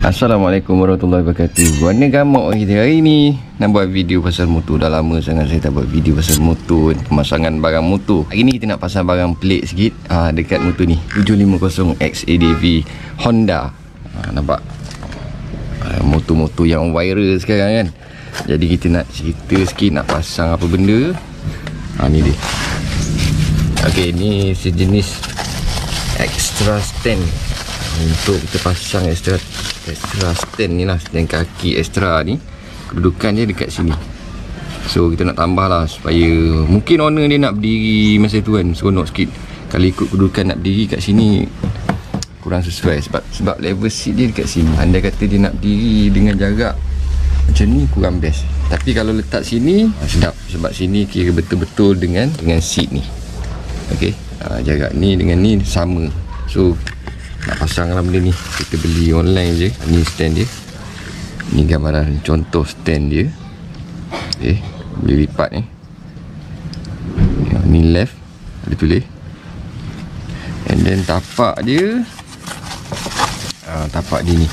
Assalamualaikum warahmatullahi wabarakatuh. Warna gamak kita hari ni nak buat video pasal motor. Dah lama sangat saya tak buat video pasal motor, pemasangan barang motor. Hari ni kita nak pasang barang pelik sikit dekat motor ni, 750 XADV Honda. Nampak motor-motor yang viral sekarang kan. Jadi kita nak cerita sikit, nak pasang apa benda. Ni dia. Okey, ni sejenis extra stand untuk kita pasang extra stand ni lah, stand kaki extra ni. Kedudukan dia dekat sini, so kita nak tambah lah supaya mungkin owner dia nak berdiri masa tu kan, seronok sikit. Kalau ikut kedudukan nak berdiri kat sini kurang sesuai, sebab level seat dia dekat sini. Andai kata dia nak berdiri dengan jarak macam ni kurang best. Tapi kalau letak sini sedap, sebab sini kira betul-betul dengan seat ni. Okey, jarak ni dengan ni sama. So nak pasang lah benda ni, kita beli online je. Ni stand dia, ni gambaran contoh stand dia. Okay, boleh lipat ni. Ni left ada tulis, and then tapak dia, tapak dia ni.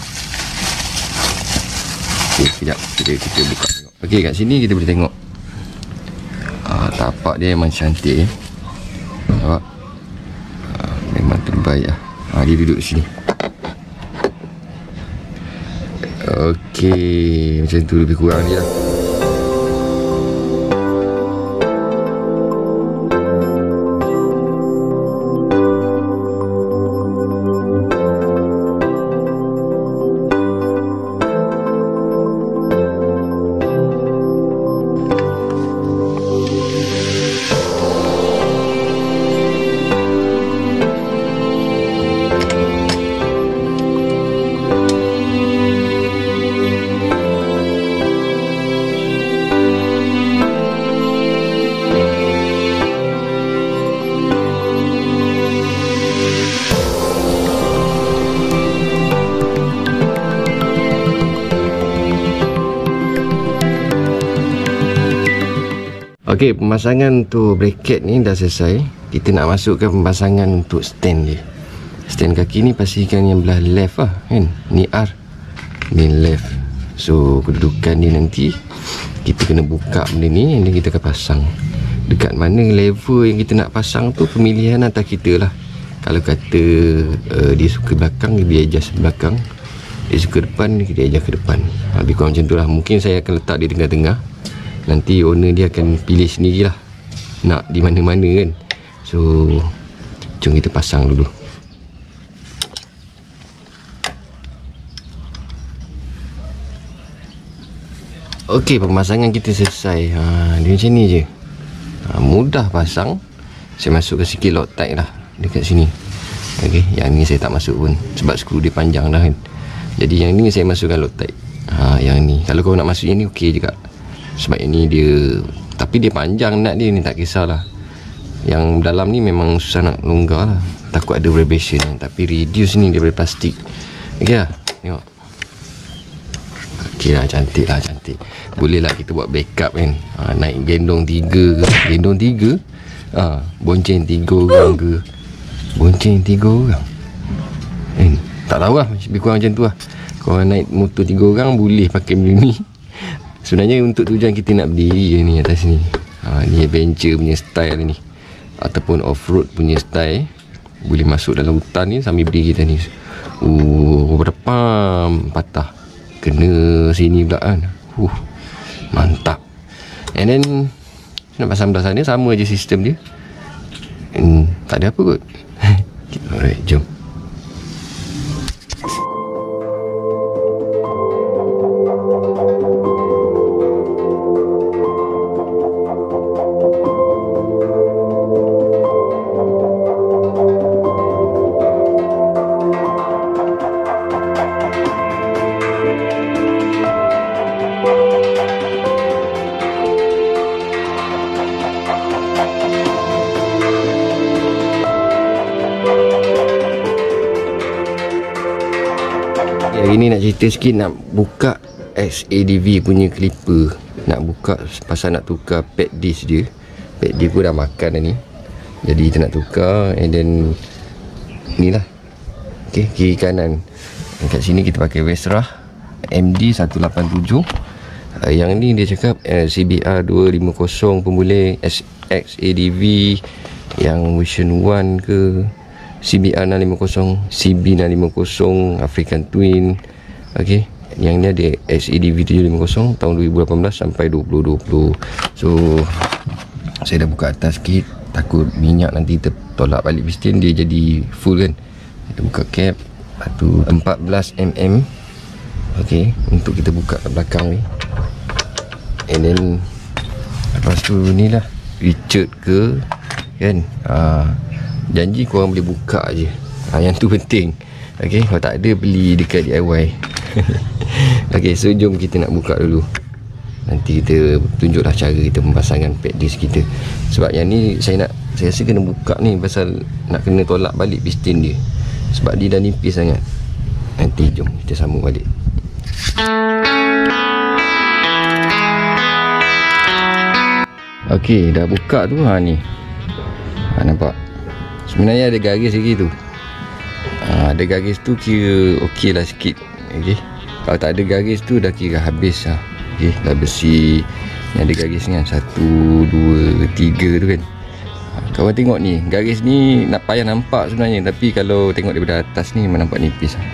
Okay, sekejap kita buka tengok. Okay, kat sini kita boleh tengok tapak dia memang cantik. Nampak? Memang terbaik lah. Dia duduk sini. Okey, macam tu lebih kurang dia lah. Okey, pemasangan untuk bracket ni dah selesai. Kita nak masukkan pemasangan untuk stand dia. Stand kaki ni pastikan yang belah left lah kan. Ni R, ni left. So kedudukan dia nanti kita kena buka benda ni, and then kita akan pasang. Dekat mana level yang kita nak pasang tu pemilihan atas kita lah. Kalau kata dia suka belakang, dia adjust belakang. Dia suka depan, dia adjust ke depan. Lebih kurang macam tu lah. Mungkin saya akan letak di tengah-tengah. Nanti owner dia akan pilih sendirilah nak di mana-mana kan. So jom kita pasang dulu. Okey, pemasangan kita selesai. Dia macam ni je. Mudah pasang. Saya masukkan sikit Loctite lah dekat sini. Okey, yang ni saya tak masuk pun sebab skru dia panjang dah kan. Jadi yang ni saya masukkan Loctite. Yang ni kalau kau nak masuk yang ni okey juga. Sebab ini dia, tapi dia panjang nak dia ni, tak kisahlah. Yang dalam ni memang susah nak longgar lah, takut ada vibration. Tapi reduce ni daripada plastik. Okey lah, tengok. Okey lah, cantik lah, cantik. Boleh lah kita buat backup kan. Naik gendong 3 ke, gendong 3, bonceng 3 orang ke, bonceng 3 orang. Tak tahu lah, lebih kurang macam tu lah. Kalau naik motor 3 orang boleh pakai benda ni. Sebenarnya untuk tujuan kita nak berdiri ni atas ni. Ni adventure punya style ni, ataupun off-road punya style. Boleh masuk dalam hutan ni sambil berdiri kita ni. Berpam patah, kena sini pula kan. Mantap. And then nak pasang belah sana sama je sistem dia. Tak ada apa kot. Alright, jom. Hari ni nak cerita sikit, nak buka XADV punya clipper. Nak buka pasal nak tukar pad disc dia. Pad disc pun dah makan dah ni. Jadi kita nak tukar, and then ni lah. Okay, kiri kanan Kat sini kita pakai Westra MD 187. Yang ni dia cakap CBR 250 pemboleh SX-ADV yang version 1 ke, CBR 650, CB 650, African Twin. Okey, yang ni ada SADV 750 tahun 2018 sampai 2020. So saya dah buka atas sikit, takut minyak nanti tertolak balik piston, dia jadi full kan. Kita buka cap, lepas tu 14mm. Okey, untuk kita buka kat belakang ni. And then lepas tu ni lah Richard ke kan, janji korang boleh buka je, yang tu penting. Okey, kalau tak ada beli dekat DIY. Okey, so jom kita nak buka dulu. Nanti kita tunjuklah cara kita memasangkan pad disc kita. Sebab yang ni saya rasa kena buka ni pasal nak kena tolak balik piston dia. Sebab dia dah nipis sangat. Nanti jom kita sambung balik. Okey, dah buka tu ni. Nampak? Sebenarnya ada garis lagi tu. Ada garis tu kira okey lah sikit. Okey. Kalau tak ada garis tu dah kira habis lah. Okey, dah besi. Ni ada garis kan, 1, 2, 3 tu kan. Kawan tengok ni, garis ni nak payah nampak sebenarnya, tapi kalau tengok daripada atas ni memang nampak nipis lah.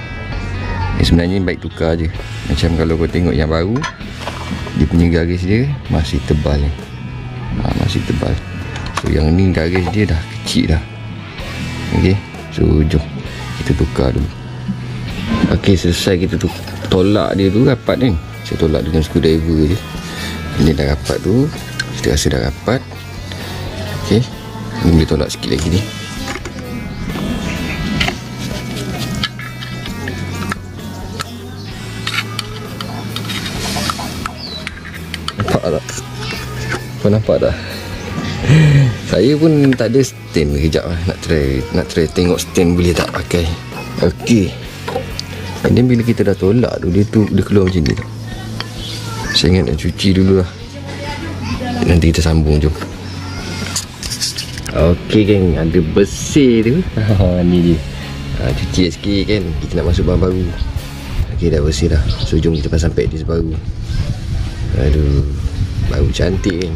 Sebenarnya baik tukar je. Macam kalau kau tengok yang baru, dia punya garis dia masih tebal ni. Masih tebal. So yang ni garis dia dah kecil dah. Okey, so jom kita tukar dulu. Okey, selesai kita tolak dia tu rapat ni. Saya tolak dengan screwdriver je. Ini dah rapat tu. Kita rasa dah rapat. Okey, ni boleh tolak sikit lagi ni. Nampak tak? Kau nampak tak? Saya pun tak ada stand. Kejap lah, nak try tengok stand boleh tak pakai. Okey. And then bila kita dah tolak tu, dia keluar macam ni tak? Saya ingat nak cuci dulu lah. Nanti kita sambung, jom. Okey geng, ada bersih tu. Ni dia. Cuci sikit kan, kita nak masuk bahan baru. Okey, dah bersih dah. So jom kita pasang pad disc baru. Aduh, baru cantik kan.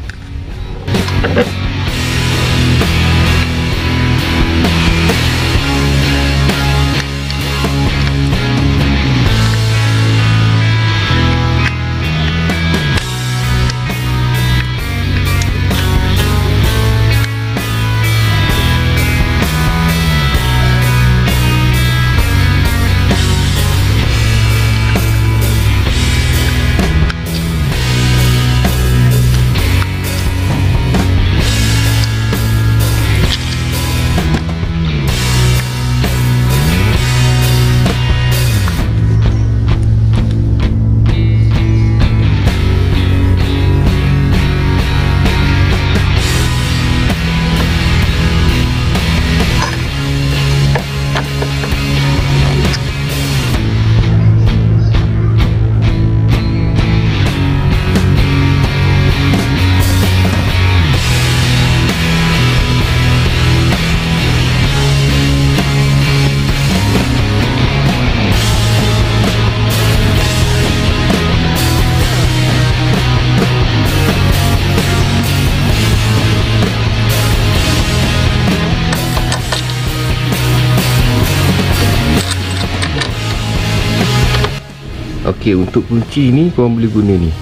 Okey, untuk kunci ni korang boleh guna ni.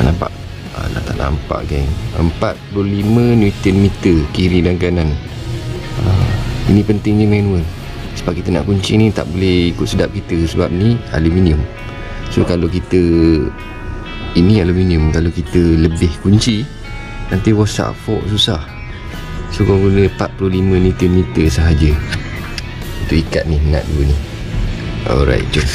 Nampak? Dah tak nampak geng. 45 Nm kiri dan kanan. Ini pentingnya manual. Sebab kita nak kunci ni tak boleh ikut sedap kita, sebab ni aluminium. So kalau kita, ini aluminium, kalau kita lebih kunci nanti rosak fork susah. So korang guna 45 Nm sahaja untuk ikat ni nut dua ni. Alright, jom.